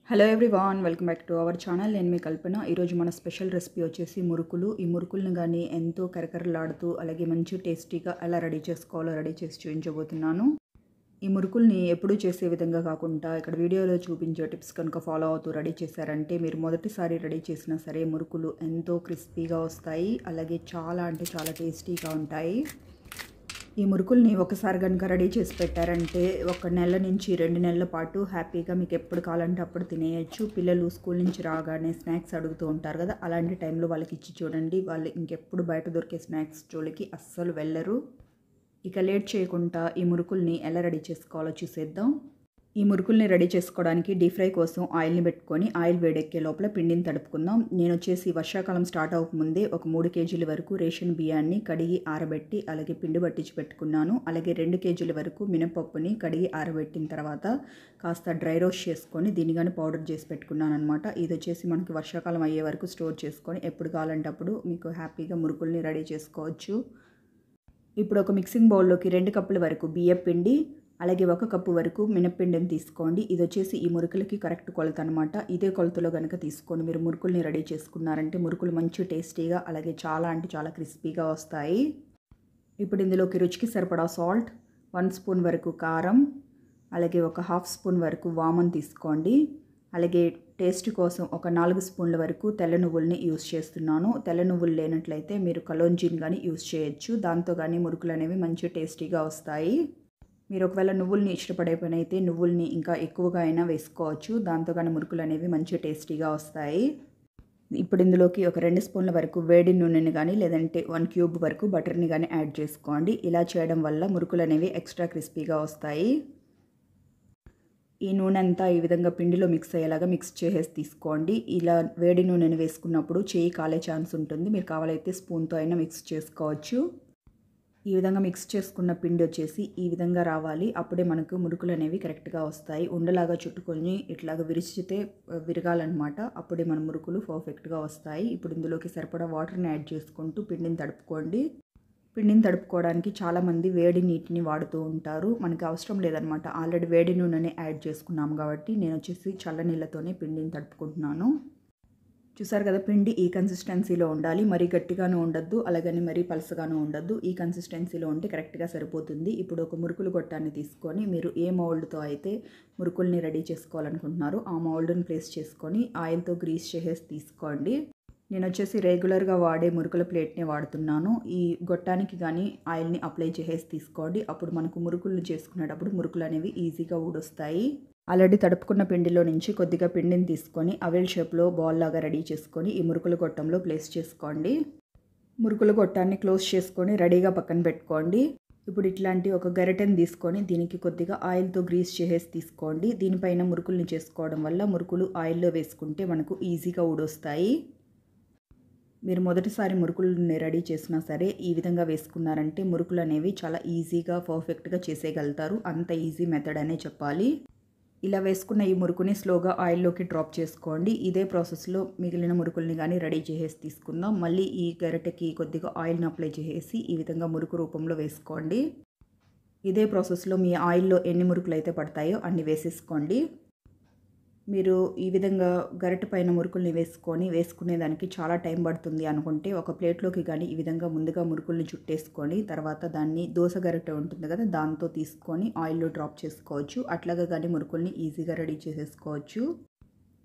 Hello everyone, welcome back to our channel. నేను మీ కల్పన. ఈరోజు మన స్పెషల్ రెసిపీ వచ్చేసి మురుకులు. ఈ మురుకులను కానీ ఎంతో కరకరలాడుతూ అలాగే మంచి టేస్టీగా ఎలా రెడీ చేసుకోవాలో రెడీ చేసి చూపించబోతున్నాను. ఈ మురుకుల్ని ఎప్పుడూ చేసే విధంగా కాకుండా ఇక్కడ వీడియోలో చూపించే టిప్స్ కనుక ఫాలో అవుతూ రెడీ చేశారంటే మీరు మొదటిసారి రెడీ చేసినా సరే మురుకులు ఎంతో క్రిస్పీగా వస్తాయి, అలాగే చాలా అంటే చాలా టేస్టీగా ఉంటాయి. ఈ మురుకుల్ని ఒకసారి కనుక రెడీ చేసి పెట్టారంటే 1 నెల నుంచి 2 నెలల పాటు హ్యాపీగా మీకు ఎప్పుడు కావాలంటే అప్పుడు తినేయచ్చు. పిల్లలు స్కూల్ నుంచి రాగానే స్నాక్స్ అడుగుతూ ఉంటారు కదా, అలాంటి టైంలో వాళ్ళకి ఇచ్చి చూడండి. వాళ్ళు ఇంకెప్పుడు బయట దొరికే స్నాక్స్ జోలికి అస్సలు వెళ్ళరు. ఇక లేట్ చేయకుండా ఈ మురుకుల్ని ఎలా రెడీ చేసుకోవాలో చూసేద్దాం. ఈ మురుకుల్ని రెడీ చేసుకోవడానికి డీప్ ఫ్రై కోసం ఆయిల్ని పెట్టుకొని ఆయిల్ వేడెక్కే లోపల పిండిని తడుపుకుందాం. నేను వచ్చేసి వర్షాకాలం స్టార్ట్ అవ్వకముందే ఒక 3 కేజీల వరకు రేషన్ బియ్యాన్ని కడిగి ఆరబెట్టి అలాగే పిండి పట్టించి పెట్టుకున్నాను. అలాగే 2 కేజీల వరకు మినపప్పుని కడిగి ఆరబెట్టిన తర్వాత కాస్త డ్రై రోస్ట్ చేసుకొని దీన్ని కానీ పౌడర్ చేసి పెట్టుకున్నాను అనమాట. ఇది వచ్చేసి మనకి వర్షాకాలం అయ్యే వరకు స్టోర్ చేసుకొని ఎప్పుడు కావాలంటే అప్పుడు మీకు హ్యాపీగా మురుకుల్ని రెడీ చేసుకోవచ్చు. ఇప్పుడు ఒక మిక్సింగ్ బౌల్లోకి 2 కప్పుల వరకు బియ్యం పిండి అలాగే 1 కప్పు వరకు మినప్పిండిని తీసుకోండి. ఇది వచ్చేసి ఈ మురుకులకి కరెక్ట్ కొలత అనమాట. ఇదే కొలతలో కనుక తీసుకొని మీరు మురుకుల్ని రెడీ చేసుకున్నారంటే మురుకులు మంచి టేస్టీగా అలాగే చాలా అంటే చాలా క్రిస్పీగా వస్తాయి. ఇప్పుడు ఇందులోకి రుచికి సరిపడా సాల్ట్, 1 స్పూన్ వరకు కారం, అలాగే ఒక 1/2 స్పూన్ వరకు వామన్ తీసుకోండి. అలాగే టేస్ట్ కోసం ఒక 4 స్పూన్ల వరకు తెల్ల నువ్వుల్ని యూస్ చేస్తున్నాను. తెల్ల నువ్వులు లేనట్లయితే మీరు కలోంజీని కానీ యూస్ చేయొచ్చు. దాంతో కానీ మురుకులు అనేవి మంచి టేస్టీగా వస్తాయి. మీరు ఒకవేళ నువ్వుల్ని ఇష్టపడే పని అయితే నువ్వుల్ని ఇంకా ఎక్కువగా అయినా వేసుకోవచ్చు. దాంతో కానీ మురుకులు అనేవి మంచి టేస్టీగా వస్తాయి. ఇప్పుడు ఇందులోకి ఒక 2 స్పూన్ల వరకు వేడి నూనెని కానీ లేదంటే 1 క్యూబ్ వరకు బటర్ని కానీ యాడ్ చేసుకోండి. ఇలా చేయడం వల్ల మురుకులు అనేవి ఎక్స్ట్రా క్రిస్పీగా వస్తాయి. ఈ నూనె అంతా ఈ విధంగా పిండిలో మిక్స్ అయ్యేలాగా మిక్స్ చేసేసి తీసుకోండి. ఇలా వేడి నూనెని వేసుకున్నప్పుడు చేయి కాలే ఛాన్స్ ఉంటుంది. మీరు కావాలైతే స్పూన్తో అయినా మిక్స్ చేసుకోవచ్చు. ఈ విధంగా మిక్స్ చేసుకున్న పిండి వచ్చేసి ఈ విధంగా రావాలి. అప్పుడే మనకు మురుకులు అనేవి కరెక్ట్గా వస్తాయి. ఉండలాగా చుట్టుకొని ఇట్లాగా విరిచితే విరగాలన్నమాట. అప్పుడే మన మురుకులు పర్ఫెక్ట్గా వస్తాయి. ఇప్పుడు ఇందులోకి సరిపడా వాటర్ని యాడ్ చేసుకుంటూ పిండిని తడుపుకోండి. పిండిని తడుపుకోవడానికి చాలామంది వేడి నీటిని వాడుతూ ఉంటారు. మనకి అవసరం లేదనమాట. ఆల్రెడీ వేడి నూనెని యాడ్ చేసుకున్నాము కాబట్టి నేను వచ్చేసి చల్ల నీళ్ళతోనే పిండిని తడుపుకుంటున్నాను. చూసారు కదా, పిండి ఈ కన్సిస్టెన్సీలో ఉండాలి. మరీ గట్టిగాను ఉండద్దు, అలాగని మరీ పలసగాను ఉండద్దు. ఈ కన్సిస్టెన్సీలో ఉంటే కరెక్ట్గా సరిపోతుంది. ఇప్పుడు ఒక మురుకులు గొట్టాన్ని తీసుకొని మీరు ఏ మౌల్డ్తో అయితే మురుకుల్ని రెడీ చేసుకోవాలనుకుంటున్నారో ఆ మౌల్డ్ని ప్లేస్ చేసుకొని ఆయిల్తో గ్రీస్ చేసేసి తీసుకోండి. నేను వచ్చేసి రెగ్యులర్గా వాడే మురుకుల ప్లేట్ని వాడుతున్నాను. ఈ గొట్టానికి కానీ ఆయిల్ని అప్లై చేసేసి తీసుకోండి. అప్పుడు మనకు మురుకులు చేసుకునేటప్పుడు మురుకులు అనేవి ఈజీగా ఊడొస్తాయి. ఆల్రెడీ తడుపుకున్న పిండిలో నుంచి కొద్దిగా పిండిని తీసుకొని అవెల్ షేప్లో బాల్ లాగా రెడీ చేసుకొని ఈ మురుకుల గొట్టంలో ప్లేస్ చేసుకోండి. మురుకుల గొట్టాన్ని క్లోజ్ చేసుకొని రెడీగా పక్కన పెట్టుకోండి. ఇప్పుడు ఇట్లాంటి ఒక గరిటెని తీసుకొని దీనికి కొద్దిగా ఆయిల్తో గ్రీస్ చేసేసి తీసుకోండి. దీనిపైన మురుకుల్ని చేసుకోవడం వల్ల మురుకులు ఆయిల్లో వేసుకుంటే మనకు ఈజీగా ఊడొస్తాయి. మీరు మొదటిసారి మురుకుల్ని రెడీ చేసినా సరే ఈ విధంగా వేసుకున్నారంటే మురుకులు అనేవి చాలా ఈజీగా పర్ఫెక్ట్గా చేసేయగలుగుతారు. అంత ఈజీ మెథడ్ అనే చెప్పాలి. ఇలా వేసుకున్న ఈ మురుకుని స్లోగా ఆయిల్లోకి డ్రాప్ చేసుకోండి. ఇదే ప్రాసెస్లో మిగిలిన మురుకుల్ని కానీ రెడీ చేసేసి తీసుకుందాం. మళ్ళీ ఈ గరిటెకి కొద్దిగా ఆయిల్ని అప్లై చేసేసి ఈ విధంగా మురుకు రూపంలో వేసుకోండి. ఇదే ప్రాసెస్లో మీ ఆయిల్లో ఎన్ని మురుకులు అయితే పడతాయో అన్ని వేసేసుకోండి. మీరు ఈ విధంగా గరిటె పైన మురుకుల్ని వేసుకునేదానికి చాలా టైం పడుతుంది అనుకుంటే ఒక ప్లేట్లోకి కానీ ఈ విధంగా ముందుగా మురుకుల్ని చుట్టేసుకొని తర్వాత దాన్ని దోస గరిటె ఉంటుంది కదా, దాంతో తీసుకొని ఆయిల్లో డ్రాప్ చేసుకోవచ్చు. అట్లాగా కానీ మురుకుల్ని ఈజీగా రెడీ చేసేసుకోవచ్చు.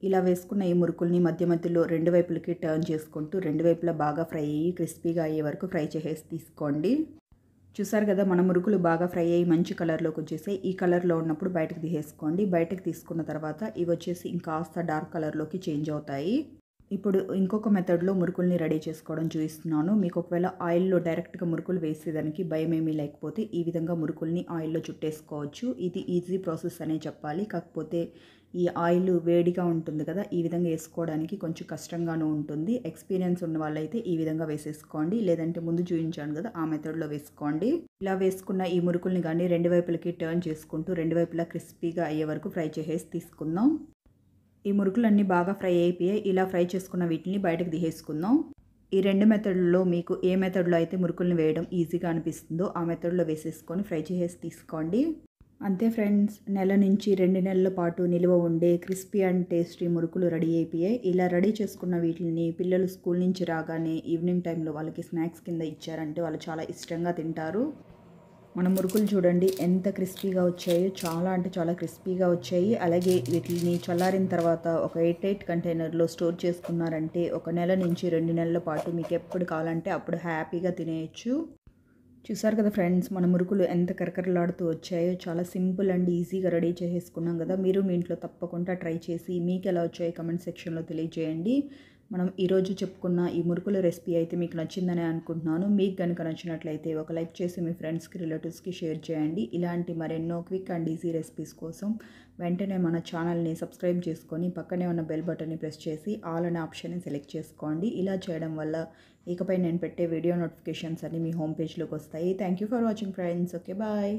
ఇలా వేసుకున్న ఈ మురుకుల్ని మధ్య మధ్యలో 2 వైపులకి టర్న్ చేసుకుంటూ 2 వైపులా బాగా ఫ్రై అయ్యి క్రిస్పీగా అయ్యే వరకు ఫ్రై చేసేసి తీసుకోండి. చూసారు కదా, మన మురుకులు బాగా ఫ్రై అయ్యి మంచి కలర్లోకి వచ్చేసాయి. ఈ కలర్లో ఉన్నప్పుడు బయటకు తీసేసుకోండి. బయటకు తీసుకున్న తర్వాత ఇవి వచ్చేసి ఇంకాస్త డార్క్ కలర్లోకి చేంజ్ అవుతాయి. ఇప్పుడు ఇంకొక మెథడ్లో మురుకుల్ని రెడీ చేసుకోవడం చూపిస్తున్నాను. మీకు ఒకవేళ ఆయిల్లో డైరెక్ట్గా మురుకులు వేసేదానికి భయం ఏమీ లేకపోతే ఈ విధంగా మురుకుల్ని ఆయిల్లో చుట్టేసుకోవచ్చు. ఇది ఈజీ ప్రాసెస్ అనే చెప్పాలి. కాకపోతే ఈ ఆయిల్ వేడిగా ఉంటుంది కదా, ఈ విధంగా వేసుకోవడానికి కొంచెం కష్టంగానూ ఉంటుంది. ఎక్స్పీరియన్స్ ఉన్న వాళ్ళైతే ఈ విధంగా వేసేసుకోండి, లేదంటే ముందు చూపించాను కదా ఆ మెథడ్లో వేసుకోండి. ఇలా వేసుకున్న ఈ మురుకుల్ని కానీ 2 వైపులకి టర్న్ చేసుకుంటూ 2 వైపులా క్రిస్పీగా అయ్యే వరకు ఫ్రై చేసేసి తీసుకుందాం. ఈ మురుకులన్నీ బాగా ఫ్రై అయిపోయాయి. ఇలా ఫ్రై చేసుకున్న వీటిని బయటకు తీసేసుకుందాం. ఈ 2 మెథడ్లలో మీకు ఏ మెథడ్లో అయితే మురుకుల్ని వేయడం ఈజీగా అనిపిస్తుందో ఆ మెథడ్లో వేసేసుకొని ఫ్రై చేసేసి తీసుకోండి. అంతే ఫ్రెండ్స్, నెల నుంచి 2 నెలల పాటు నిల్వ ఉండే క్రిస్పీ అండ్ టేస్టీ మురుకులు రెడీ అయిపోయాయి. ఇలా రెడీ చేసుకున్న వీటిని పిల్లలు స్కూల్ నుంచి రాగానే ఈవినింగ్ టైంలో వాళ్ళకి స్నాక్స్ కింద ఇచ్చారంటే వాళ్ళు చాలా ఇష్టంగా తింటారు. మన మురుకులు చూడండి ఎంత క్రిస్పీగా వచ్చాయో, చాలా అంటే చాలా క్రిస్పీగా వచ్చాయి. అలాగే వీటిని చల్లారిన తర్వాత ఒక ఎయిర్ టైట్ కంటైనర్లో స్టోర్ చేసుకున్నారంటే ఒక నెల నుంచి 2 నెలల పాటు మీకు ఎప్పుడు కావాలంటే అప్పుడు హ్యాపీగా తినేయచ్చు. చూసారు కదా ఫ్రెండ్స్, మన మురుకులు ఎంత కరకరలాడుతూ వచ్చాయో. చాలా సింపుల్ అండ్ ఈజీగా రెడీ చేసేసుకున్నాం కదా. మీరు మీ ఇంట్లో తప్పకుండా ట్రై చేసి మీకు ఎలా వచ్చాయో కమెంట్ సెక్షన్లో తెలియజేయండి. మనం ఈరోజు చెప్పుకున్న ఈ మురుకుల రెసిపీ అయితే మీకు నచ్చిందని అనుకుంటున్నాను. మీకు కనుక నచ్చినట్లయితే ఒక లైక్ చేసి మీ ఫ్రెండ్స్కి, రిలేటివ్స్కి షేర్ చేయండి. ఇలాంటి మరెన్నో క్విక్ అండ్ ఈజీ రెసిపీస్ కోసం వెంటనే మన ఛానల్ని సబ్స్క్రైబ్ చేసుకొని పక్కనే ఉన్న బెల్ బటన్ని ప్రెస్ చేసి ఆల్ అనే ఆప్షన్ని సెలెక్ట్ చేసుకోండి. ఇలా చేయడం వల్ల ఇకపై నేను పెట్టే వీడియో నోటిఫికేషన్స్ అన్నీ మీ హోమ్ పేజ్లోకి వస్తాయి. Thank you for watching friends. Okay, bye.